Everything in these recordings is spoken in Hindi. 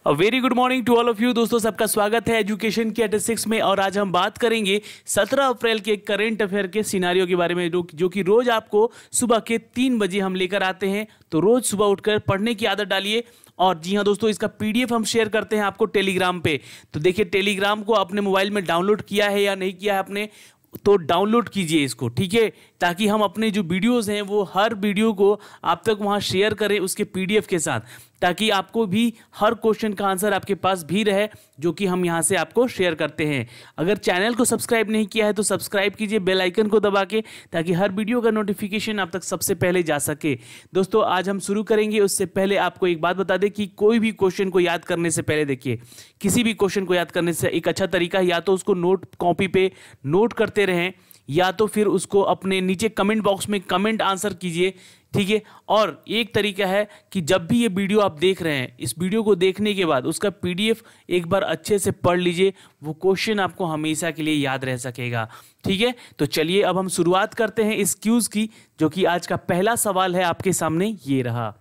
Very good morning to all of you. दोस्तों सबका स्वागत है एजुकेशन की स्टैटिस्टिक्स में। और आज हम बात करेंगे 17 अप्रैल के करंट अफेयर के सिनारियो के बारे में जो कि रोज आपको सुबह के 3 बजे हम लेकर आते हैं। तो रोज सुबह उठकर पढ़ने की आदत डालिए। और जी हाँ दोस्तों, इसका पीडीएफ हम शेयर करते हैं आपको टेलीग्राम पे। तो देखिए, टेलीग्राम को अपने मोबाइल में डाउनलोड किया है या नहीं किया है आपने, तो डाउनलोड कीजिए इसको, ठीक है, ताकि हम अपने जो वीडियोस हैं वो हर वीडियो को आप तक वहाँ शेयर करें उसके पीडीएफ के साथ, ताकि आपको भी हर क्वेश्चन का आंसर आपके पास भी रहे जो कि हम यहाँ से आपको शेयर करते हैं। अगर चैनल को सब्सक्राइब नहीं किया है तो सब्सक्राइब कीजिए बेल आइकन को दबा के, ताकि हर वीडियो का नोटिफिकेशन आप तक सबसे पहले जा सके। दोस्तों आज हम शुरू करेंगे, उससे पहले आपको एक बात बता दें कि कोई भी क्वेश्चन को याद करने से पहले, देखिए, किसी भी क्वेश्चन को याद करने से एक अच्छा तरीका है या तो उसको नोट कॉपी पे नोट करते रहें, या तो फिर उसको अपने नीचे कमेंट बॉक्स में कमेंट आंसर कीजिए, ठीक है। और एक तरीका है कि जब भी ये वीडियो आप देख रहे हैं, इस वीडियो को देखने के बाद उसका पीडीएफ एक बार अच्छे से पढ़ लीजिए, वो क्वेश्चन आपको हमेशा के लिए याद रह सकेगा, ठीक है। तो चलिए अब हम शुरुआत करते हैं इस क्यूज की, जो कि आज का पहला सवाल है आपके सामने ये रहा।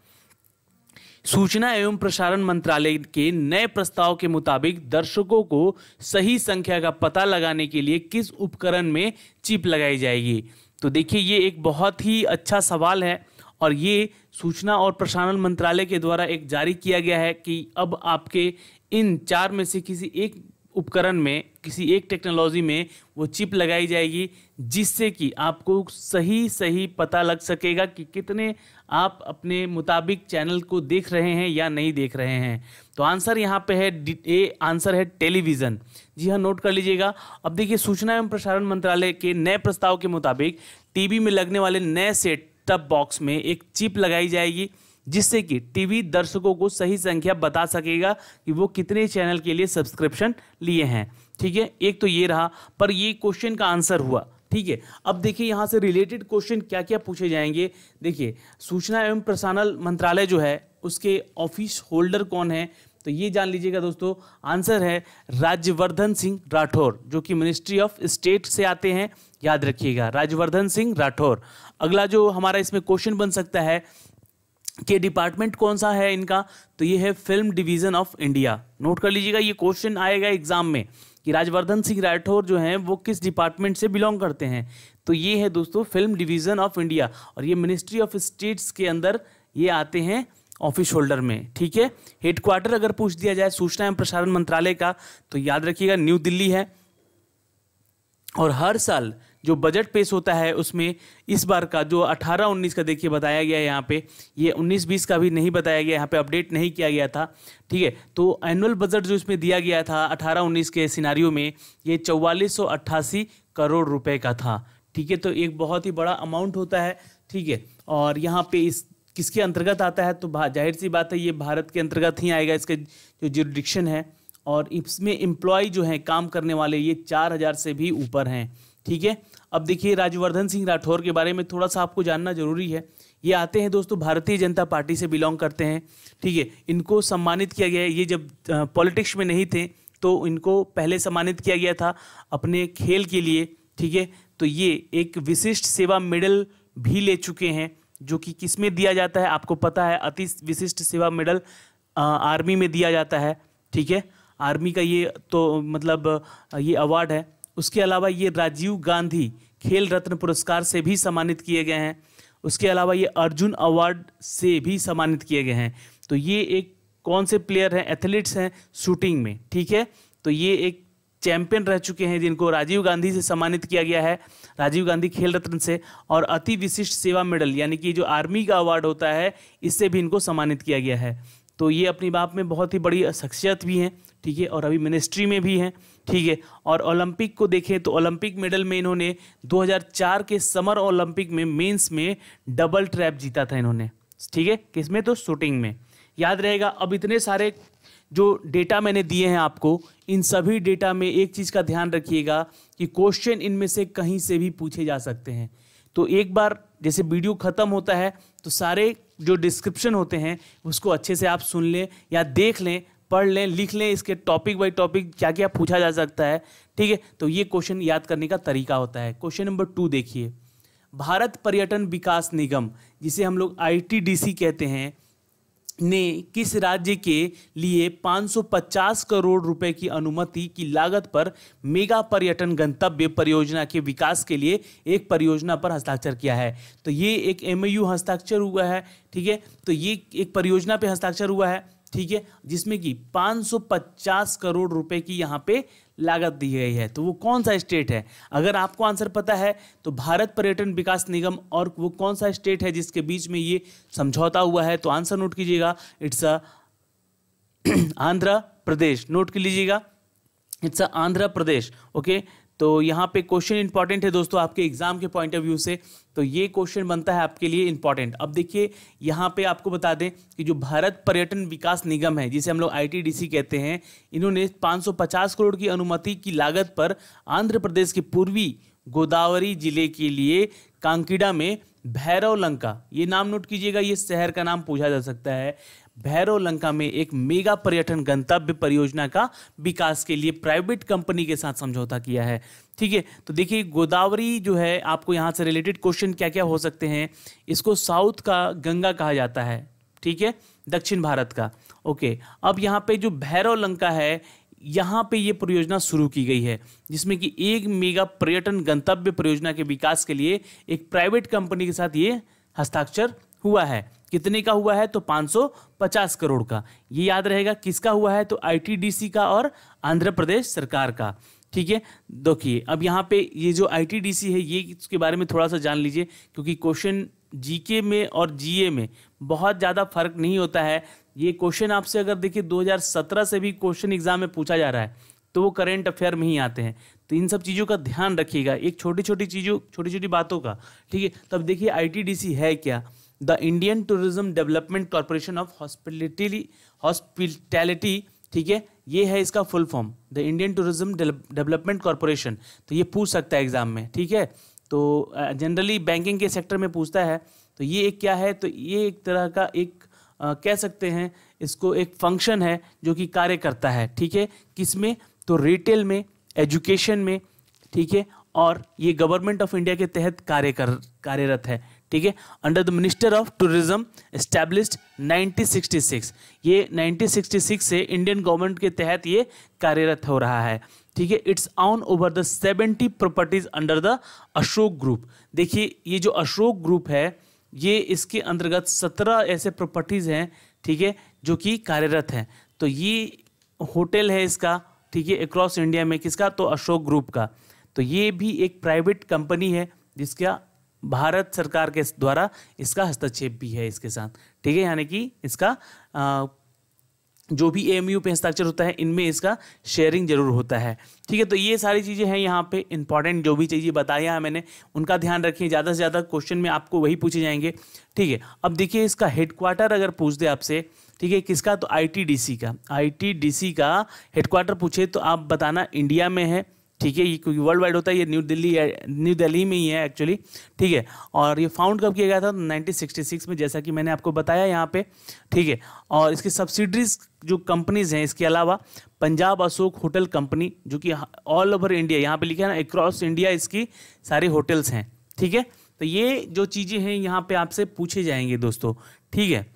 सूचना एवं प्रसारण मंत्रालय के नए प्रस्ताव के मुताबिक दर्शकों को सही संख्या का पता लगाने के लिए किस उपकरण में चिप लगाई जाएगी? तो देखिए, ये एक बहुत ही अच्छा सवाल है और ये सूचना और प्रसारण मंत्रालय के द्वारा एक जारी किया गया है कि अब आपके इन 4 में से किसी एक उपकरण में, किसी एक टेक्नोलॉजी में वो चिप लगाई जाएगी, जिससे कि आपको सही पता लग सकेगा कि कितने आप अपने मुताबिक चैनल को देख रहे हैं या नहीं देख रहे हैं। तो आंसर यहाँ पे है ए, आंसर है टेलीविज़न। जी हाँ, नोट कर लीजिएगा। अब देखिए, सूचना एवं प्रसारण मंत्रालय के नए प्रस्ताव के मुताबिक टीवी में लगने वाले नए सेट टॉप बॉक्स में एक चिप लगाई जाएगी, जिससे कि टीवी दर्शकों को सही संख्या बता सकेगा कि वो कितने चैनल के लिए सब्सक्रिप्शन लिए हैं, ठीक है। एक तो ये रहा, पर ये क्वेश्चन का आंसर हुआ, ठीक है। अब देखिए यहाँ से रिलेटेड क्वेश्चन क्या क्या पूछे जाएंगे। देखिए, सूचना एवं प्रसारण मंत्रालय जो है उसके ऑफिस होल्डर कौन है, तो ये जान लीजिएगा दोस्तों। आंसर है राज्यवर्धन सिंह राठौर, जो कि मिनिस्ट्री ऑफ स्टेट से आते हैं, याद रखिएगा, राज्यवर्धन सिंह राठौर। अगला जो हमारा इसमें क्वेश्चन बन सकता है कि डिपार्टमेंट कौन सा है इनका, तो ये है film division of India. Note कर लीजिएगा, ये क्वेश्चन आएगा एग्जाम में कि राज्यवर्धन सिंह राठौर जो हैं वो किस डिपार्टमेंट से बिलोंग करते हैं। तो ये है दोस्तों फिल्म डिवीजन ऑफ इंडिया, और ये मिनिस्ट्री ऑफ स्टेट्स के अंदर ये आते हैं ऑफिस होल्डर में, ठीक है। हेडक्वार्टर अगर पूछ दिया जाए सूचना एवं प्रसारण मंत्रालय का, तो याद रखिएगा न्यू दिल्ली है। और हर साल जो बजट पेश होता है उसमें इस बार का जो 18-19 का देखिए बताया गया है यहाँ पे, ये 19-20 का भी नहीं बताया गया, यहाँ पे अपडेट नहीं किया गया था, ठीक है। तो एनुअल बजट जो इसमें दिया गया था 18-19 के सिनारियो में, ये 4488 करोड़ रुपए का था, ठीक है। तो एक बहुत ही बड़ा अमाउंट होता है, ठीक है। और यहाँ पे इस किसके अंतर्गत आता है, तो जाहिर सी बात है ये भारत के अंतर्गत ही आएगा, इसके जो जुरिडिक्शन है। और इसमें एम्प्लॉय जो हैं, काम करने वाले, ये 4000 से भी ऊपर हैं, ठीक है। अब देखिए, राज्यवर्धन सिंह राठौर के बारे में थोड़ा सा आपको जानना जरूरी है। ये आते हैं दोस्तों भारतीय जनता पार्टी से बिलोंग करते हैं, ठीक है। इनको सम्मानित किया गया है, ये जब पॉलिटिक्स में नहीं थे तो इनको पहले सम्मानित किया गया था अपने खेल के लिए, ठीक है। तो ये एक विशिष्ट सेवा मेडल भी ले चुके हैं, जो कि किस में दिया जाता है आपको पता है, अति विशिष्ट सेवा मेडल आर्मी में दिया जाता है, ठीक है। आर्मी का ये तो मतलब ये अवार्ड है। उसके अलावा ये राजीव गांधी खेल रत्न पुरस्कार से भी सम्मानित किए गए हैं। उसके अलावा ये अर्जुन अवार्ड से भी सम्मानित किए गए हैं। तो ये एक कौन से प्लेयर हैं, एथलीट्स हैं शूटिंग में, ठीक है। तो ये एक चैंपियन रह चुके हैं जिनको राजीव गांधी से सम्मानित किया गया है, राजीव गांधी खेल रत्न से। और अति विशिष्ट सेवा मेडल यानी कि जो आर्मी का अवार्ड होता है, इससे भी इनको सम्मानित किया गया है। तो ये अपनी बात में बहुत ही बड़ी शख्सियत भी हैं, ठीक है। और अभी मिनिस्ट्री में भी हैं, ठीक है। और ओलंपिक को देखें तो ओलंपिक मेडल में इन्होंने 2004 के समर ओलंपिक में मेंस में डबल ट्रैप जीता था इन्होंने, ठीक है। किसमें, तो शूटिंग में, याद रहेगा। अब इतने सारे जो डेटा मैंने दिए हैं आपको, इन सभी डेटा में एक चीज़ का ध्यान रखिएगा कि क्वेश्चन इनमें से कहीं से भी पूछे जा सकते हैं। तो एक बार जैसे वीडियो ख़त्म होता है तो सारे जो डिस्क्रिप्शन होते हैं उसको अच्छे से आप सुन लें या देख लें, पढ़ लें, लिख लें, इसके टॉपिक बाय टॉपिक क्या क्या पूछा जा सकता है, ठीक है। तो ये क्वेश्चन याद करने का तरीका होता है। क्वेश्चन नंबर 2 देखिए, भारत पर्यटन विकास निगम, जिसे हम लोग ITDC कहते हैं, ने किस राज्य के लिए 550 करोड़ रुपए की अनुमति की लागत पर मेगा पर्यटन गंतव्य परियोजना के विकास के लिए एक परियोजना पर हस्ताक्षर किया है? तो ये एक एमओयू हस्ताक्षर हुआ है, ठीक है। तो ये एक परियोजना पे हस्ताक्षर हुआ है, ठीक है, जिसमें कि 550 करोड़ रुपए की यहाँ पे लागत दी गई है। तो वो कौन सा स्टेट है? अगर आपको आंसर पता है तो भारत पर्यटन विकास निगम और वो कौन सा स्टेट है जिसके बीच में ये समझौता हुआ है, तो आंसर नोट कीजिएगा, इट्स आंध्र प्रदेश। नोट कर लीजिएगा, इट्स आंध्र प्रदेश। ओके, तो यहाँ पे क्वेश्चन इंपॉर्टेंट है दोस्तों आपके एग्जाम के पॉइंट ऑफ व्यू से, तो ये क्वेश्चन बनता है आपके लिए इंपॉर्टेंट। अब देखिए यहाँ पे आपको बता दें कि जो भारत पर्यटन विकास निगम है, जिसे हम लोग आईटीडीसी कहते हैं, इन्होंने 550 करोड़ की अनुमति की लागत पर आंध्र प्रदेश के पूर्वी गोदावरी जिले के लिए कांकीडा में भैरवलंका, ये नाम नोट कीजिएगा, ये शहर का नाम पूछा जा सकता है, भैरवलंका में एक मेगा पर्यटन गंतव्य परियोजना का विकास के लिए प्राइवेट कंपनी के साथ समझौता किया है, ठीक है। तो देखिए गोदावरी जो है, आपको यहाँ से रिलेटेड क्वेश्चन क्या क्या हो सकते हैं, इसको साउथ का गंगा कहा जाता है, ठीक है, दक्षिण भारत का। ओके, अब यहाँ पे जो भैरवलंका है, यहाँ पे ये परियोजना शुरू की गई है, जिसमें कि एक मेगा पर्यटन गंतव्य परियोजना के विकास के लिए एक प्राइवेट कंपनी के साथ ये हस्ताक्षर हुआ है। कितने का हुआ है? तो 550 करोड़ का। ये याद रहेगा किसका हुआ है? तो आईटीडीसी का और आंध्र प्रदेश सरकार का, ठीक है। देखिए अब यहाँ पे ये जो आईटीडीसी है, ये इसके बारे में थोड़ा सा जान लीजिए, क्योंकि क्वेश्चन जीके में और जीए में बहुत ज़्यादा फर्क नहीं होता है। ये क्वेश्चन आपसे अगर देखिए 2017 से भी क्वेश्चन एग्जाम में पूछा जा रहा है, तो वो करंट अफेयर में ही आते हैं। तो इन सब चीज़ों का ध्यान रखिएगा, एक छोटी छोटी चीज़ों, छोटी छोटी बातों का, ठीक है। तब देखिए आईटीडीसी है क्या? The Indian tourism development corporation of hospitality, ठीक है, ये है इसका full form, the Indian tourism development corporation. तो ये पूछ सकता है एग्जाम में, ठीक है। तो जनरली बैंकिंग के सेक्टर में पूछता है। तो ये एक क्या है? तो ये एक तरह का एक कह सकते हैं इसको, एक फंक्शन है जो कि कार्य करता है, ठीक है, किसमें? तो रिटेल में, एजुकेशन में, ठीक है, और ये गवर्नमेंट ऑफ इंडिया के तहत कार्यरत है, ठीक है, under the minister of tourism established 1966। ये 1966 से इंडियन गवर्नमेंट के तहत ये कार्यरत हो रहा है, ठीक है। It's on over the 70 properties under the Ashok group. देखिए ये जो अशोक ग्रुप है, ये इसके अंतर्गत 17 ऐसे प्रॉपर्टीज हैं, ठीक है, जो कि कार्यरत हैं। तो ये होटल है इसका, ठीक है, अक्रॉस इंडिया में, किसका? तो अशोक ग्रुप का। तो ये भी एक प्राइवेट कंपनी है जिसका भारत सरकार के द्वारा इसका हस्तक्षेप भी है इसके साथ, ठीक है, यानी कि इसका जो भी एमयू पे हस्ताक्षर होता है, इनमें इसका शेयरिंग जरूर होता है, ठीक है। तो ये सारी चीज़ें हैं यहाँ पे इंपॉर्टेंट, जो भी चीज़ें बताया है मैंने, उनका ध्यान रखिए। ज़्यादा से ज़्यादा क्वेश्चन में आपको वही पूछे जाएंगे, ठीक है। अब देखिए इसका हेडक्वार्टर अगर पूछ दे आपसे, ठीक है, किसका? तो आईटीडीसी का। आईटीडीसी का हेडक्वार्टर पूछे तो आप बताना इंडिया में है, ठीक है, ये क्योंकि वर्ल्ड वाइड होता है, ये न्यू दिल्ली में ही है एक्चुअली, ठीक है। और ये फाउंड कब किया गया था? 1966 में, जैसा कि मैंने आपको बताया यहाँ पे, ठीक है। और इसकी सब्सिडरीज जो कंपनीज हैं, इसके अलावा पंजाब अशोक होटल कंपनी, जो कि ऑल ओवर इंडिया, यहाँ पे लिखा है ना, अक्रॉस इंडिया इसकी सारी होटल्स हैं, ठीक है। तो ये जो चीज़ें हैं यहाँ पे आपसे पूछे जाएंगे दोस्तों, ठीक है।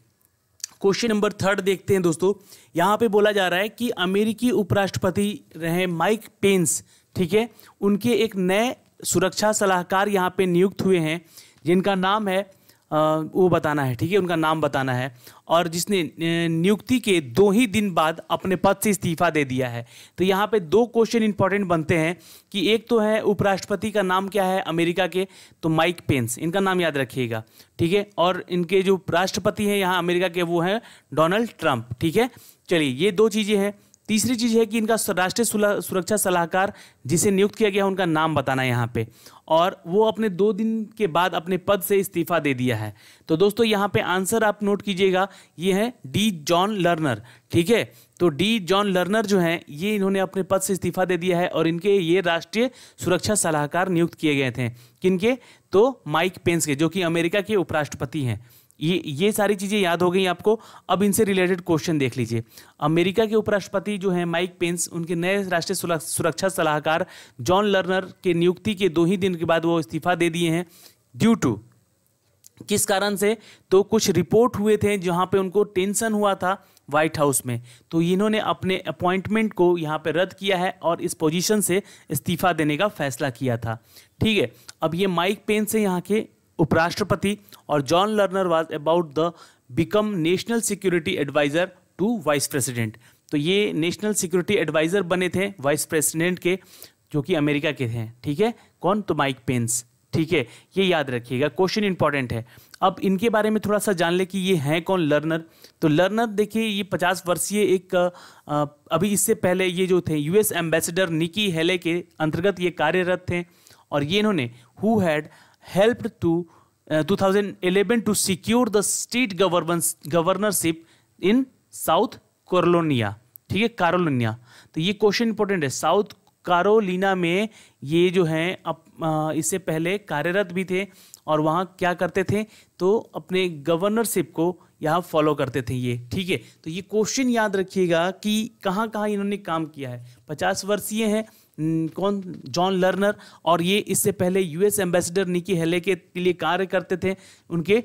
क्वेश्चन नंबर 3 देखते हैं दोस्तों। यहाँ पे बोला जा रहा है कि अमेरिकी उपराष्ट्रपति रहे माइक पेंस, ठीक है, उनके एक नए सुरक्षा सलाहकार यहाँ पे नियुक्त हुए हैं, जिनका नाम है वो बताना है, ठीक है, उनका नाम बताना है, और जिसने नियुक्ति के 2 ही दिन बाद अपने पद से इस्तीफा दे दिया है। तो यहाँ पे 2 क्वेश्चन इंपॉर्टेंट बनते हैं कि एक तो है उपराष्ट्रपति का नाम क्या है अमेरिका के? तो माइक पेंस, इनका नाम याद रखिएगा, ठीक है। और इनके जो राष्ट्रपति हैं यहाँ अमेरिका के, वो हैं डोनाल्ड ट्रंप, ठीक है। चलिए ये 2 चीज़ें हैं। तीसरी चीज़ है कि इनका राष्ट्रीय सुरक्षा सलाहकार जिसे नियुक्त किया गया, उनका नाम बताना है यहाँ पे, और वो अपने 2 दिन के बाद अपने पद से इस्तीफा दे दिया है। तो दोस्तों यहाँ पे आंसर आप नोट कीजिएगा, ये है डी जॉन लर्नर, ठीक है। तो डी जॉन लर्नर जो हैं, ये इन्होंने अपने पद से इस्तीफा दे दिया है, और इनके ये राष्ट्रीय सुरक्षा सलाहकार नियुक्त किए गए थे। किनके? तो माइक पेंस के, जो कि अमेरिका के उपराष्ट्रपति हैं। ये सारी चीज़ें याद हो गई आपको। अब इनसे रिलेटेड क्वेश्चन देख लीजिए। अमेरिका के उपराष्ट्रपति जो हैं माइक पेंस, उनके नए राष्ट्रीय सुरक्षा सलाहकार जॉन लर्नर के नियुक्ति के 2 ही दिन के बाद वो इस्तीफा दे दिए हैं, ड्यू टू किस कारण से? तो कुछ रिपोर्ट हुए थे जहां पे उनको टेंशन हुआ था व्हाइट हाउस में, तो इन्होंने अपने अपॉइंटमेंट को यहाँ पे रद्द किया है और इस पोजीशन से इस्तीफा देने का फैसला किया था। ठीक है, अब ये माइक पेंस है यहाँ के उपराष्ट्रपति, और John Lerner was about the become national security adviser to vice president. तो ये नेशनल सिक्योरिटी एडवाइजर बने थे वाइस प्रेसिडेंट के, जो कि अमेरिका के हैं। ठीक है, कौन? तो माइक पेंस। ठीक है, ये याद रखिएगा, क्वेश्चन इंपॉर्टेंट है। अब इनके बारे में थोड़ा सा जान ले कि ये हैं कौन लर्नर। तो लर्नर देखिए, ये 50 वर्षीय एक अभी इससे पहले ये जो थे यूएस एम्बेसडर निकी हेले के अंतर्गत ये कार्यरत थे, और ये इन्होंने who had helped to 2011 to secure the state governorship in South Carolina. ठीक है, कैरोलिना। तो ये क्वेश्चन इंपॉर्टेंट है, साउथ कैरोलिना में ये जो हैं अब इससे पहले कार्यरत भी थे, और वहाँ क्या करते थे? तो अपने गवर्नरशिप को यहाँ फॉलो करते थे ये। ठीक है, तो ये क्वेश्चन याद रखिएगा कि कहाँ कहाँ इन्होंने काम किया है। 50 वर्षीय हैं कौन? जॉन लर्नर, और ये इससे पहले यूएस एम्बेसडर निकी हेले के लिए कार्य करते थे उनके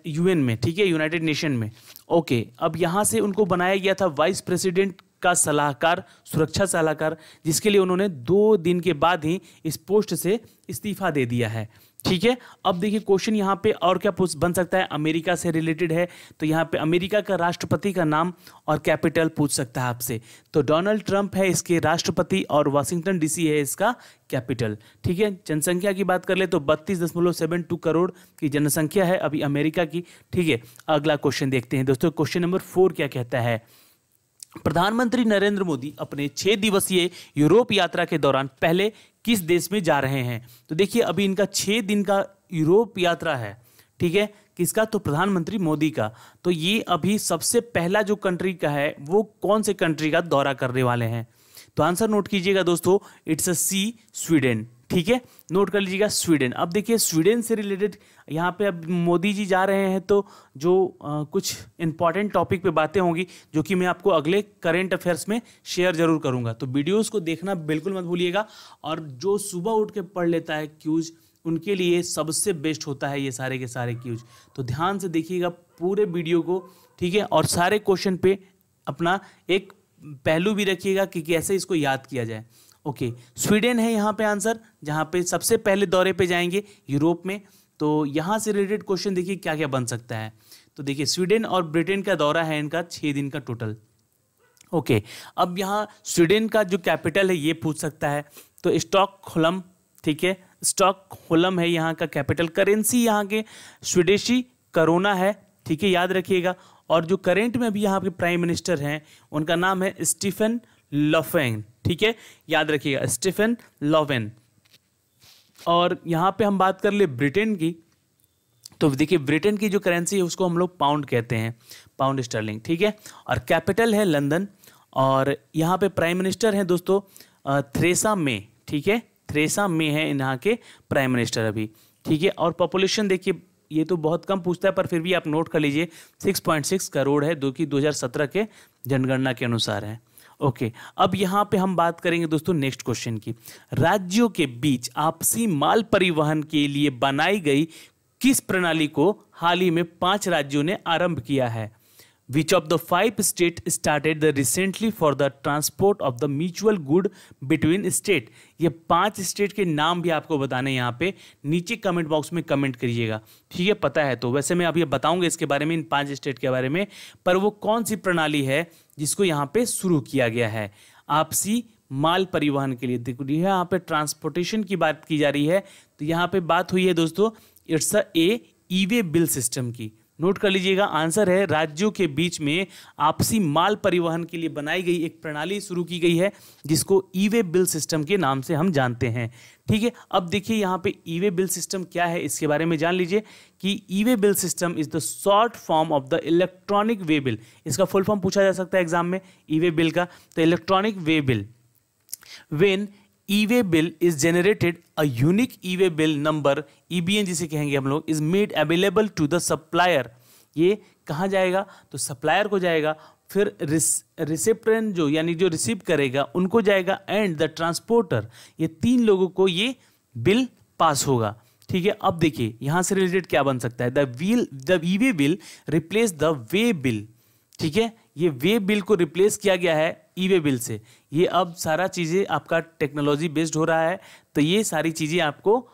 यूएन में। ठीक है, यूनाइटेड नेशन में। ओके, अब यहाँ से उनको बनाया गया था वाइस प्रेसिडेंट का सलाहकार, सुरक्षा सलाहकार, जिसके लिए उन्होंने 2 दिन के बाद ही इस पोस्ट से इस्तीफा दे दिया है। ठीक है, अब देखिए क्वेश्चन यहाँ पे और क्या बन सकता है, अमेरिका से रिलेटेड है, तो यहाँ पे अमेरिका का राष्ट्रपति का नाम और कैपिटल पूछ सकता है आपसे। तो डोनाल्ड ट्रंप है इसके राष्ट्रपति, और वाशिंगटन डीसी है इसका कैपिटल। ठीक है, जनसंख्या की बात कर ले तो 32.72 करोड़ की जनसंख्या है अभी अमेरिका की। ठीक है, अगला क्वेश्चन देखते हैं दोस्तों। क्वेश्चन नंबर 4 क्या कहता है? प्रधानमंत्री नरेंद्र मोदी अपने 6 दिवसीय यूरोप यात्रा के दौरान पहले किस देश में जा रहे हैं? तो देखिए, अभी इनका 6 दिन का यूरोप यात्रा है। ठीक है, किसका? तो प्रधानमंत्री मोदी का। तो ये अभी सबसे पहला जो कंट्री का है वो कौन से कंट्री का दौरा करने वाले हैं? तो आंसर नोट कीजिएगा दोस्तों, इट्स अ सी, स्वीडन। ठीक है, नोट कर लीजिएगा स्वीडन। अब देखिए स्वीडन से रिलेटेड यहाँ पे अब मोदी जी जा रहे हैं, तो जो कुछ इंपॉर्टेंट टॉपिक पे बातें होंगी जो कि मैं आपको अगले करंट अफेयर्स में शेयर जरूर करूँगा। तो वीडियोस को देखना बिल्कुल मत भूलिएगा, और जो सुबह उठ के पढ़ लेता है क्यूज, उनके लिए सबसे बेस्ट होता है ये सारे के सारे क्यूज। तो ध्यान से देखिएगा पूरे वीडियो को। ठीक है, और सारे क्वेश्चन पे अपना एक पहलू भी रखिएगा कि कैसे इसको याद किया जाए। ओके, स्वीडन है यहाँ पे आंसर, जहाँ पे सबसे पहले दौरे पे जाएंगे यूरोप में। तो यहाँ से रिलेटेड क्वेश्चन देखिए क्या क्या बन सकता है। तो देखिए स्वीडन और ब्रिटेन का दौरा है इनका 6 दिन का टोटल। ओके, अब यहाँ स्वीडन का जो कैपिटल है ये पूछ सकता है, तो स्टॉकहोल्म। ठीक है, स्टॉकहोल्म है यहाँ का कैपिटल। करेंसी यहाँ के स्वीडिशी करोना है। ठीक है, याद रखिएगा। और जो करेंट में अभी यहाँ के प्राइम मिनिस्टर हैं उनका नाम है स्टीफन लोफेन। ठीक है, याद रखिएगा स्टीफन लोफेन। और यहाँ पे हम बात कर ले ब्रिटेन की, तो देखिए ब्रिटेन की जो करेंसी है उसको हम लोग पाउंड कहते हैं, पाउंड स्टर्लिंग। ठीक है, और कैपिटल है लंदन, और यहाँ पे प्राइम मिनिस्टर हैं दोस्तों थेरेसा मे। ठीक है, थेरेसा मे है यहाँ के प्राइम मिनिस्टर अभी। ठीक है, और पॉपुलेशन देखिए ये तो बहुत कम पूछता है, पर फिर भी आप नोट कर लीजिए 6.6 करोड़ है, जो कि 2017 के जनगणना के अनुसार है। ओके, अब यहाँ पे हम बात करेंगे दोस्तों नेक्स्ट क्वेश्चन की। राज्यों के बीच आपसी माल परिवहन के लिए बनाई गई किस प्रणाली को हाल ही में 5 राज्यों ने आरंभ किया है? Which of the 5 states started the recently for the transport of the mutual good between state? ये 5 स्टेट के नाम भी आपको बताने यहाँ पे नीचे कमेंट बॉक्स में कमेंट करिएगा। ठीक है, पता है तो वैसे मैं अभी बताऊंगा इसके बारे में, इन 5 स्टेट के बारे में, पर वो कौन सी प्रणाली है जिसको यहाँ पे शुरू किया गया है आपसी माल परिवहन के लिए? देखो यहाँ पे ट्रांसपोर्टेशन की बात की जा रही है, तो यहाँ पे बात हुई है दोस्तों it's a E way bill system की। नोट कर लीजिएगा, आंसर है राज्यों के बीच में आपसी माल परिवहन के लिए बनाई गई एक प्रणाली शुरू की गई है जिसको ई वे बिल सिस्टम के नाम से हम जानते हैं। ठीक है, अब देखिए यहाँ पे ई वे बिल सिस्टम क्या है इसके बारे में जान लीजिए कि E way bill system is the short form of the electronic way bill. इसका फुल फॉर्म पूछा जा सकता है एग्जाम में ई वे बिल का, तो electronic way bill. When e-way bill is generated a unique e-way bill number, EBN जिसे कहेंगे हम लोग, is made available to the supplier. ये कहाँ जाएगा? तो सप्लायर को जाएगा, फिर रिसिप्टेंट जो यानी जो रिसीव करेगा उनको जाएगा, एंड द ट्रांसपोर्टर। ये 3 लोगों को ये बिल पास होगा। ठीक है, अब देखिए यहां से रिलेटेड क्या बन सकता है, the E way bill replace the way bill. ठीक है, ये वे बिल को रिप्लेस किया गया है ई वे बिल से। ये अब सारा चीजें आपका टेक्नोलॉजी बेस्ड हो रहा है, तो ये सारी चीजें आपको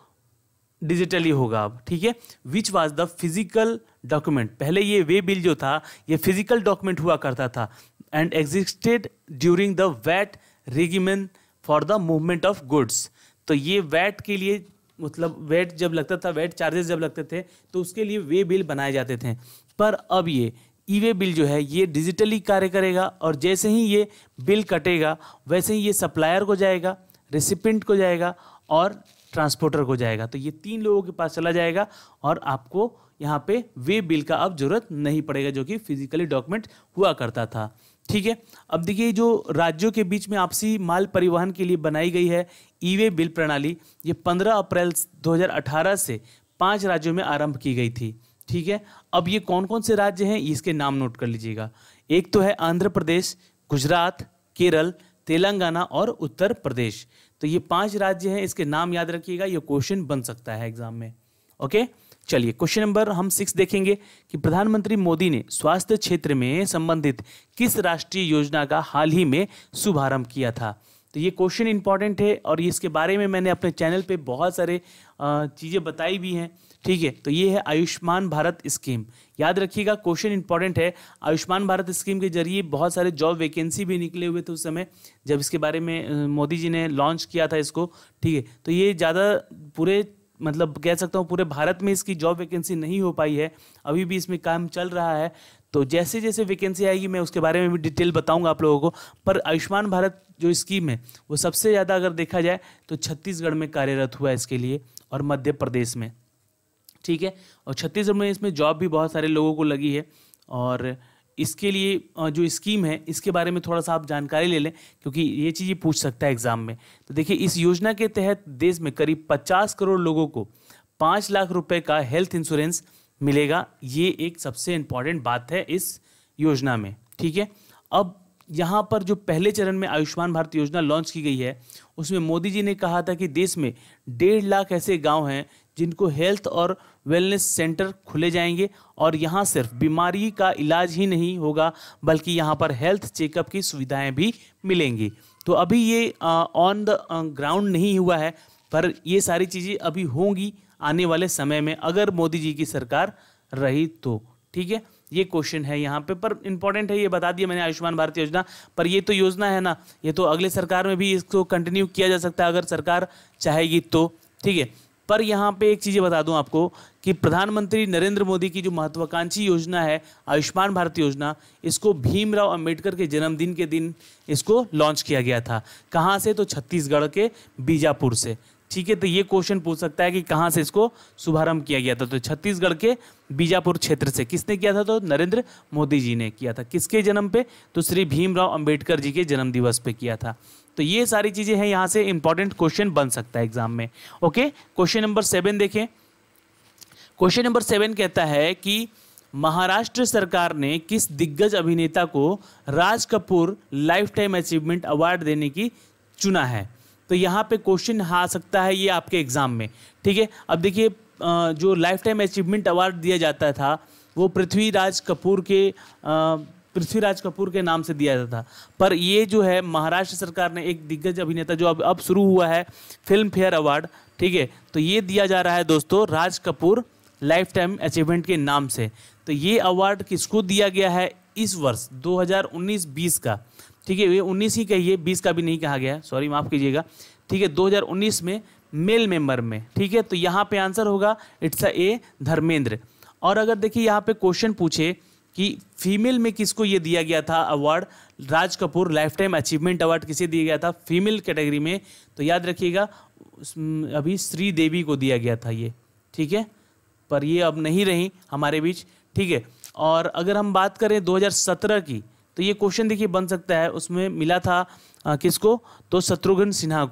डिजिटली होगा अब। ठीक है, which was the physical document, पहले ये वे बिल जो था ये फिजिकल डॉक्यूमेंट हुआ करता था, and existed during the VAT regiment for the movement of goods. तो ये वैट के लिए, मतलब वैट जब लगता था, वैट चार्जेस जब लगते थे तो उसके लिए वे बिल बनाए जाते थे। पर अब ये ई वे बिल जो है ये डिजिटली कार्य करेगा, और जैसे ही ये बिल कटेगा वैसे ही ये सप्लायर को जाएगा, रेसिपिएंट को जाएगा और ट्रांसपोर्टर को जाएगा। तो ये 3 लोगों के पास चला जाएगा और आपको यहाँ पे वे बिल का अब जरूरत नहीं पड़ेगा, जो कि फिजिकली डॉक्यूमेंट हुआ करता था। ठीक है, अब देखिए जो राज्यों के बीच में आपसी माल परिवहन के लिए बनाई गई है ई वे बिल प्रणाली, ये 15 अप्रैल 2018 से 5 राज्यों में आरंभ की गई थी। ठीक है, अब ये कौन कौन से राज्य हैं इसके नाम नोट कर लीजिएगा। एक तो है आंध्र प्रदेश, गुजरात, केरल, तेलंगाना और उत्तर प्रदेश। तो ये 5 राज्य हैं, इसके नाम याद रखिएगा, ये क्वेश्चन बन सकता है एग्जाम में। ओके, चलिए क्वेश्चन नंबर हम 6 देखेंगे कि प्रधानमंत्री मोदी ने स्वास्थ्य क्षेत्र में संबंधित किस राष्ट्रीय योजना का हाल ही में शुभारंभ किया था। तो ये क्वेश्चन इंपॉर्टेंट है और इसके बारे में मैंने अपने चैनल पे बहुत सारे चीज़ें बताई भी हैं। ठीक है, तो ये है आयुष्मान भारत स्कीम, याद रखिएगा क्वेश्चन इंपॉर्टेंट है। आयुष्मान भारत स्कीम के जरिए बहुत सारे जॉब वैकेंसी भी निकले हुए थे उस समय जब इसके बारे में मोदी जी ने लॉन्च किया था इसको। ठीक है, तो ये ज़्यादा पूरे, मतलब कह सकता हूँ पूरे भारत में इसकी जॉब वैकेंसी नहीं हो पाई है, अभी भी इसमें काम चल रहा है। तो जैसे जैसे वैकेंसी आएगी मैं उसके बारे में भी डिटेल बताऊंगा आप लोगों को। पर आयुष्मान भारत जो स्कीम है वो सबसे ज़्यादा अगर देखा जाए तो छत्तीसगढ़ में कार्यरत हुआ है इसके लिए, और मध्य प्रदेश में। ठीक है, और छत्तीसगढ़ में इसमें जॉब भी बहुत सारे लोगों को लगी है। और इसके लिए जो स्कीम है इसके बारे में थोड़ा सा आप जानकारी ले लें, क्योंकि ये चीज़ पूछ सकता है एग्जाम में। तो देखिए इस योजना के तहत देश में करीब 50 करोड़ लोगों को 5 लाख रुपए का हेल्थ इंश्योरेंस मिलेगा। ये एक सबसे इम्पॉर्टेंट बात है इस योजना में। ठीक है, अब यहाँ पर जो पहले चरण में आयुष्मान भारत योजना लॉन्च की गई है उसमें मोदी जी ने कहा था कि देश में 1.5 लाख ऐसे गांव हैं जिनको हेल्थ और वेलनेस सेंटर खुले जाएंगे, और यहाँ सिर्फ बीमारी का इलाज ही नहीं होगा बल्कि यहाँ पर हेल्थ चेकअप की सुविधाएं भी मिलेंगी। तो अभी ये ऑन द ग्राउंड नहीं हुआ है, पर ये सारी चीज़ें अभी होंगी आने वाले समय में अगर मोदी जी की सरकार रही तो। ठीक है, ये क्वेश्चन है यहाँ पे, पर इंपॉर्टेंट है, ये बता दिया मैंने आयुष्मान भारत योजना। पर ये तो योजना है ना, ये तो अगले सरकार में भी इसको कंटिन्यू किया जा सकता है अगर सरकार चाहेगी तो। ठीक है, पर यहाँ पे एक चीज़ बता दूं आपको कि प्रधानमंत्री नरेंद्र मोदी की जो महत्वाकांक्षी योजना है आयुष्मान भारत योजना, इसको भीमराव अंबेडकर के जन्मदिन के दिन इसको लॉन्च किया गया था। कहाँ से? तो छत्तीसगढ़ के बीजापुर से। ठीक है, तो ये क्वेश्चन पूछ सकता है कि कहाँ से इसको शुभारंभ किया गया था। तो छत्तीसगढ़ के बीजापुर क्षेत्र से। किसने किया था? तो नरेंद्र मोदी जी ने किया था। किसके जन्म पे? तो श्री भीमराव अंबेडकर जी के जन्म दिवस पे किया था। तो ये सारी चीजें हैं, यहाँ से इंपॉर्टेंट क्वेश्चन बन सकता है एग्जाम में। ओके, क्वेश्चन नंबर 7 देखें। क्वेश्चन नंबर 7 कहता है कि महाराष्ट्र सरकार ने किस दिग्गज अभिनेता को Raj Kapoor lifetime achievement award देने की चुना है। तो यहाँ पे क्वेश्चन आ सकता है ये आपके एग्जाम में। ठीक है, अब देखिए जो लाइफ टाइम अचीवमेंट अवार्ड दिया जाता था वो पृथ्वीराज कपूर के नाम से दिया जाता था। पर ये जो है महाराष्ट्र सरकार ने एक दिग्गज अभिनेता जो अब शुरू हुआ है फिल्म फेयर अवार्ड, ठीक है, तो ये दिया जा रहा है दोस्तों राज कपूर लाइफ टाइम अचीवमेंट के नाम से। तो ये अवार्ड किसको दिया गया है इस वर्ष 2019-20 का? ठीक है, ये 19 ही कहिए, 20 का भी नहीं कहा गया, सॉरी माफ कीजिएगा। ठीक है, 2019 में मेल मेंबर में। ठीक है, तो यहाँ पे आंसर होगा इट्स ए धर्मेंद्र। और अगर देखिए यहाँ पे क्वेश्चन पूछे कि फीमेल में किसको ये दिया गया था award, Raj Kapoor lifetime achievement award किसे दिया गया था फीमेल कैटेगरी में, तो याद रखिएगा अभी श्रीदेवी को दिया गया था ये। ठीक है, पर ये अब नहीं रही हमारे बीच। ठीक है, और अगर हम बात करें 2017 की, तो ये क्वेश्चन देखिए बन सकता है, उसमें मिला था किसको? तो शत्रुघ्न सिन्हा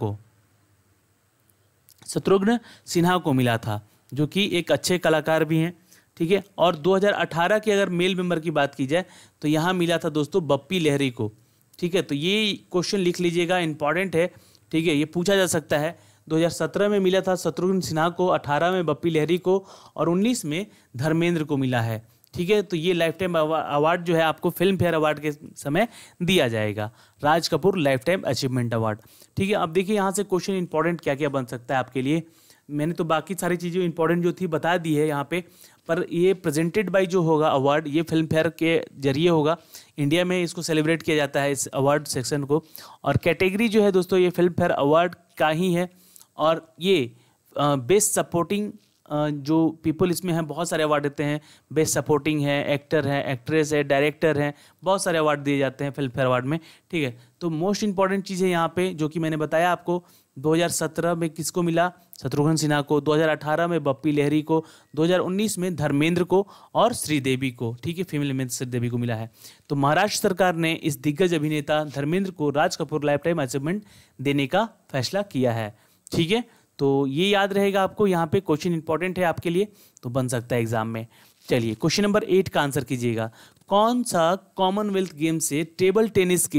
को मिला था, जो कि एक अच्छे कलाकार भी हैं। ठीक है, और 2018 के अगर मेल मेंबर की बात की जाए तो यहाँ मिला था दोस्तों बप्पी लहरी को। ठीक है, तो ये क्वेश्चन लिख लीजिएगा, इंपॉर्टेंट है। ठीक है, ये पूछा जा सकता है 2017 में मिला था शत्रुघ्न सिन्हा को, 18 में बप्पी लहरी को और 19 में धर्मेंद्र को मिला है। ठीक है, तो ये लाइफ टाइम अवार्ड जो है आपको फिल्म फेयर अवार्ड के समय दिया जाएगा, Raj Kapoor lifetime achievement award. ठीक है, अब देखिए यहाँ से क्वेश्चन इंपॉर्टेंट क्या क्या बन सकता है आपके लिए। मैंने तो बाकी सारी चीज़ें इंपॉर्टेंट जो थी बता दी है यहाँ पे, पर ये प्रेजेंटेड बाय जो होगा अवार्ड, ये फिल्म फेयर के जरिए होगा। इंडिया में इसको सेलिब्रेट किया जाता है इस अवार्ड सेक्शन को, और कैटेगरी जो है दोस्तों ये फिल्म फेयर अवार्ड का ही है। और ये बेस्ट सपोर्टिंग जो पीपल इसमें हैं, बहुत सारे अवार्ड देते हैं। बेस्ट सपोर्टिंग है, एक्टर है, एक्ट्रेस है, डायरेक्टर है, बहुत सारे अवार्ड दिए जाते हैं फिल्म फेयर अवार्ड में। ठीक है, तो मोस्ट इंपॉर्टेंट चीज़ है यहाँ पे जो कि मैंने बताया आपको, 2017 में किसको मिला, शत्रुघ्न सिन्हा को, 2018 में बप्पी लहरी को, 2019 में धर्मेंद्र को और श्रीदेवी को। ठीक है, फीमेल में श्रीदेवी को मिला है। तो महाराष्ट्र सरकार ने इस दिग्गज अभिनेता धर्मेंद्र को Raj Kapoor lifetime achievement देने का फैसला किया है। ठीक है, तो ये याद रहेगा आपको, यहाँ पे क्वेश्चन इंपॉर्टेंट है आपके लिए, तो बन सकता है एग्जाम में। चलिए क्वेश्चन नंबर 8 का आंसर कीजिएगा। कौन सा कॉमनवेल्थ गेम से टेबल टेनिस के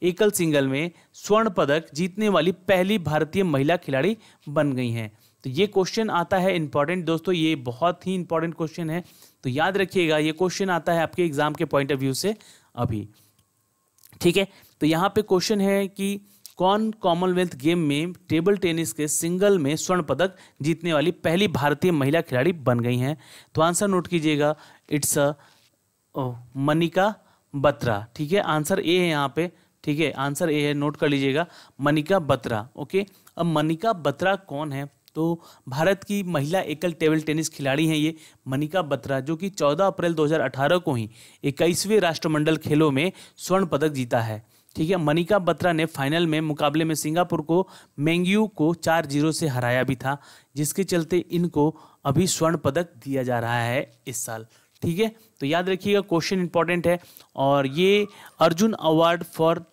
एकल सिंगल में स्वर्ण पदक जीतने वाली पहली भारतीय महिला खिलाड़ी बन गई हैं? तो ये क्वेश्चन आता है इंपॉर्टेंट दोस्तों, ये बहुत ही इंपॉर्टेंट क्वेश्चन है, तो याद रखिएगा ये क्वेश्चन आता है आपके एग्जाम के पॉइंट ऑफ व्यू से अभी। ठीक है, तो यहाँ पे क्वेश्चन है कि कौन कॉमनवेल्थ गेम में टेबल टेनिस के सिंगल में स्वर्ण पदक जीतने वाली पहली भारतीय महिला खिलाड़ी बन गई हैं? तो आंसर नोट कीजिएगा, इट्स मनिका बत्रा। ठीक है, आंसर ए है यहाँ पे। ठीक है, आंसर ए है, नोट कर लीजिएगा, मनिका बत्रा। ओके, अब मनिका बत्रा कौन है? तो भारत की महिला एकल टेबल टेनिस खिलाड़ी हैं ये मनिका बत्रा, जो कि 14 अप्रैल 2018 को ही 21वें राष्ट्रमंडल खेलों में स्वर्ण पदक जीता है। ठीक है, मनिका बत्रा ने फाइनल में मुकाबले में सिंगापुर को मेंग्यू को 4-0 से हराया भी था, जिसके चलते इनको अभी स्वर्ण पदक दिया जा रहा है इस साल। ठीक है, तो याद रखिएगा क्वेश्चन इंपॉर्टेंट है। और ये Arjun award for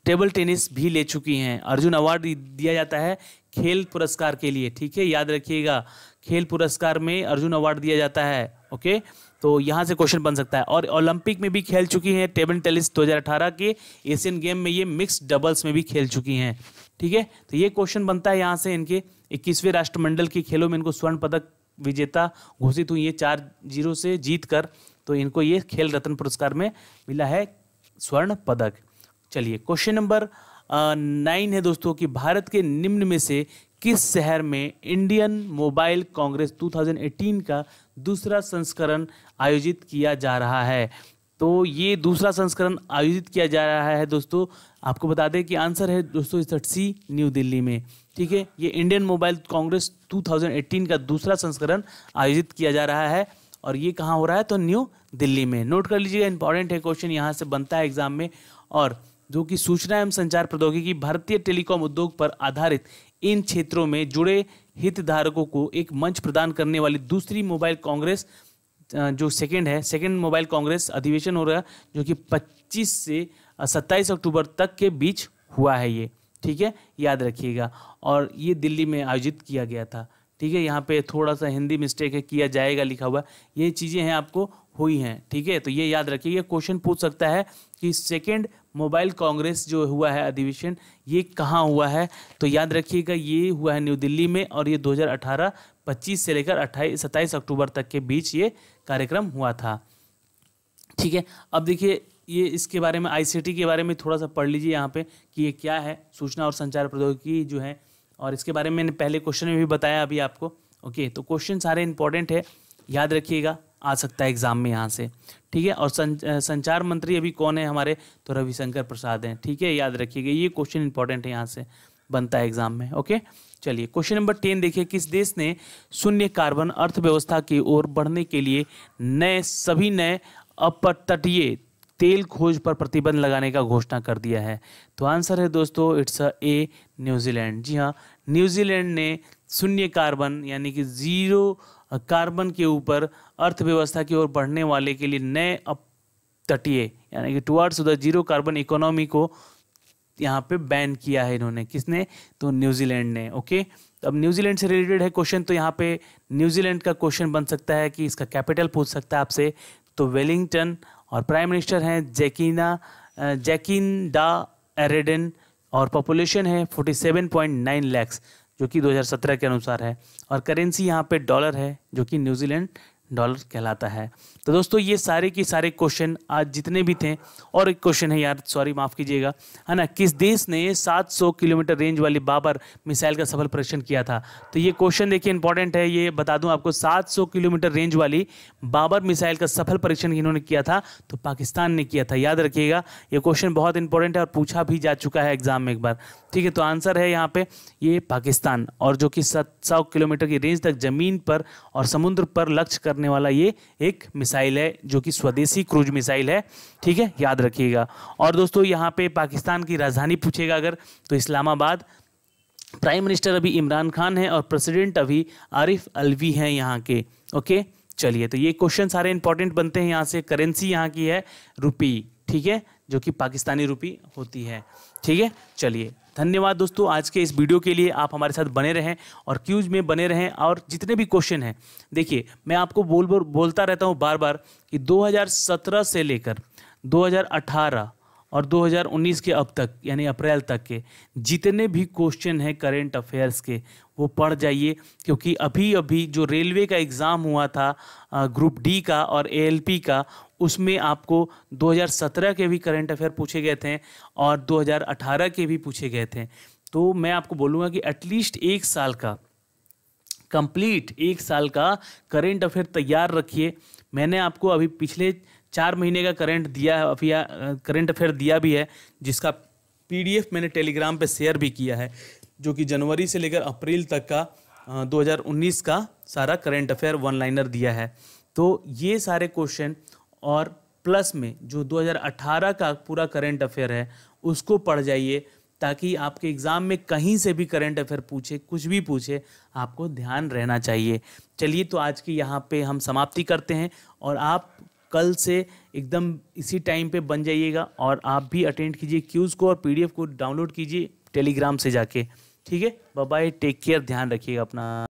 table tennis भी ले चुकी हैं। अर्जुन अवार्ड दिया जाता है खेल पुरस्कार के लिए। ठीक है, याद रखिएगा खेल पुरस्कार में अर्जुन अवार्ड दिया जाता है। ओके, तो यहाँ से क्वेश्चन बन सकता है। और ओलंपिक में भी खेल चुकी हैं टेबल टेनिस, 2018 के एशियन गेम में ये मिक्स्ड डबल्स में भी खेल चुकी हैं। ठीक है, तो ये क्वेश्चन बनता है यहाँ से, इनके 21वें राष्ट्रमंडल के खेलों में इनको स्वर्ण पदक विजेता घोषित हुई है 4-0 से जीत कर, तो इनको ये खेल रत्न पुरस्कार में मिला है स्वर्ण पदक। चलिए क्वेश्चन नंबर 9 है दोस्तों कि भारत के निम्न में से किस शहर में इंडियन मोबाइल कांग्रेस 2018 का दूसरा संस्करण आयोजित किया जा रहा है? तो ये दूसरा संस्करण आयोजित किया जा रहा है दोस्तों, आपको बता दें कि आंसर है दोस्तों 60 न्यू दिल्ली में। ठीक है, ये इंडियन मोबाइल कांग्रेस 2018 का दूसरा संस्करण आयोजित किया जा रहा है, और ये कहाँ हो रहा है? तो न्यू दिल्ली में। नोट कर लीजिएगा, इंपॉर्टेंट है क्वेश्चन, यहाँ से बनता है एग्जाम में। और जो कि सूचना एवं संचार प्रौद्योगिकी भारतीय टेलीकॉम उद्योग पर आधारित इन क्षेत्रों में जुड़े हितधारकों को एक मंच प्रदान करने वाली दूसरी मोबाइल कांग्रेस जो सेकंड मोबाइल कांग्रेस अधिवेशन हो रहा है, जो कि 25 से 27 अक्टूबर तक के बीच हुआ है ये। ठीक है, याद रखिएगा, और ये दिल्ली में आयोजित किया गया था। ठीक है, यहाँ पे थोड़ा सा हिंदी मिस्टेक है, किया जाएगा लिखा हुआ, ये चीज़ें हैं आपको हुई हैं। ठीक है, तो ये याद रखिएगा, क्वेश्चन पूछ सकता है कि सेकंड मोबाइल कांग्रेस जो हुआ है अधिवेशन, ये कहाँ हुआ है? तो याद रखिएगा ये हुआ है न्यू दिल्ली में, और ये 2018 25 से लेकर 27 अक्टूबर तक के बीच ये कार्यक्रम हुआ था। ठीक है, अब देखिए ये इसके बारे में ICT के बारे में थोड़ा सा पढ़ लीजिए यहाँ पे कि ये क्या है, सूचना और संचार प्रौद्योगिकी जो है, और इसके बारे में मैंने पहले क्वेश्चन में भी बताया अभी आपको। ओके, तो क्वेश्चन सारे इंपॉर्टेंट है, याद रखिएगा, आ सकता है एग्जाम में यहाँ से। ठीक है, और संचार मंत्री अभी कौन है हमारे? तो रविशंकर प्रसाद हैं। ठीक है, याद रखिएगा, ये क्वेश्चन इंपॉर्टेंट है, यहाँ से बनता है एग्जाम में। ओके, चलिए क्वेश्चन नंबर 10 देखिए, किस देश ने शून्य कार्बन अर्थव्यवस्था की ओर बढ़ने के लिए सभी नए अपतटीय तेल खोज पर प्रतिबंध लगाने का घोषणा कर दिया है? तो आंसर है दोस्तों, इट्स ए न्यूजीलैंड। जी हाँ, न्यूजीलैंड ने शून्य कार्बन यानी कि जीरो कार्बन के ऊपर अर्थव्यवस्था की ओर बढ़ने वाले के लिए नए अपतटीय यानी कि towards the zero carbon economy को यहाँ पे बैन किया है इन्होंने। किसने? तो न्यूजीलैंड ने। ओके, तो अब न्यूजीलैंड से रिलेटेड है क्वेश्चन, तो यहाँ पे न्यूजीलैंड का क्वेश्चन बन सकता है कि इसका कैपिटल पूछ सकता है आपसे, तो वेलिंगटन, और प्राइम मिनिस्टर हैं जैकिंडा एरेडन, और पॉपुलेशन है 47.9 लैक्स, जो कि 2017 के अनुसार है। और करेंसी यहाँ पे डॉलर है, जो कि न्यूजीलैंड डॉलर कहलाता है। तो दोस्तों ये सारे के सारे क्वेश्चन आज जितने भी थे, और एक क्वेश्चन है यार, सॉरी माफ़ कीजिएगा, है ना, किस देश ने 700 किलोमीटर रेंज वाली बाबर मिसाइल का सफल परीक्षण किया था? तो ये क्वेश्चन देखिए इंपॉर्टेंट है, ये बता दूं आपको, 700 किलोमीटर रेंज वाली बाबर मिसाइल का सफल परीक्षण इन्होंने किया था, तो पाकिस्तान ने किया था। याद रखिएगा, ये क्वेश्चन बहुत इंपॉर्टेंट है और पूछा भी जा चुका है एग्जाम में एक बार। ठीक है, तो आंसर है यहाँ पे ये पाकिस्तान, और जो कि 700 किलोमीटर की रेंज तक जमीन पर और समुद्र पर लक्ष्य करने वाला ये एक मिसाइल है, जो कि स्वदेशी क्रूज मिसाइल है। ठीक है, याद रखिएगा। और दोस्तों यहाँ पे पाकिस्तान की राजधानी पूछेगा अगर, तो इस्लामाबाद। प्राइम मिनिस्टर अभी इमरान खान है और प्रेसिडेंट अभी आरिफ अलवी हैं यहाँ के। ओके, चलिए, तो ये क्वेश्चन सारे इंपॉर्टेंट बनते हैं यहाँ से। करेंसी यहाँ की है रुपी, ठीक है, जो कि पाकिस्तानी रुपी होती है। ठीक है, चलिए, धन्यवाद दोस्तों आज के इस वीडियो के लिए। आप हमारे साथ बने रहें और क्यूज में बने रहें, और जितने भी क्वेश्चन हैं, देखिए मैं आपको बोलता रहता हूँ बार बार कि 2017 से लेकर 2018 और 2019 के अब तक, यानी अप्रैल तक के जितने भी क्वेश्चन हैं करेंट अफेयर्स के, वो पढ़ जाइए, क्योंकि अभी अभी जो रेलवे का एग्ज़ाम हुआ था ग्रुप डी का और एएलपी का, उसमें आपको 2017 के भी करंट अफेयर पूछे गए थे और 2018 के भी पूछे गए थे। तो मैं आपको बोलूँगा कि एटलीस्ट एक साल का, कंप्लीट एक साल का करंट अफेयर तैयार रखिए। मैंने आपको अभी पिछले 4 महीने का करंट अफेयर दिया भी है, जिसका PDF मैंने टेलीग्राम पे शेयर भी किया है, जो कि जनवरी से लेकर अप्रैल तक का 2019 का सारा करंट अफेयर वन लाइनर दिया है। तो ये सारे क्वेश्चन और प्लस में जो 2018 का पूरा करंट अफेयर है उसको पढ़ जाइए, ताकि आपके एग्ज़ाम में कहीं से भी करंट अफेयर पूछे, कुछ भी पूछे, आपको ध्यान रहना चाहिए। चलिए, तो आज की यहाँ पे हम समाप्ति करते हैं, और आप कल से एकदम इसी टाइम पे बन जाइएगा, और आप भी अटेंड कीजिए क्यूज़ को और PDF को डाउनलोड कीजिए टेलीग्राम से जाके। ठीक है, बाय बाय, टेक केयर, ध्यान रखिएगा अपना।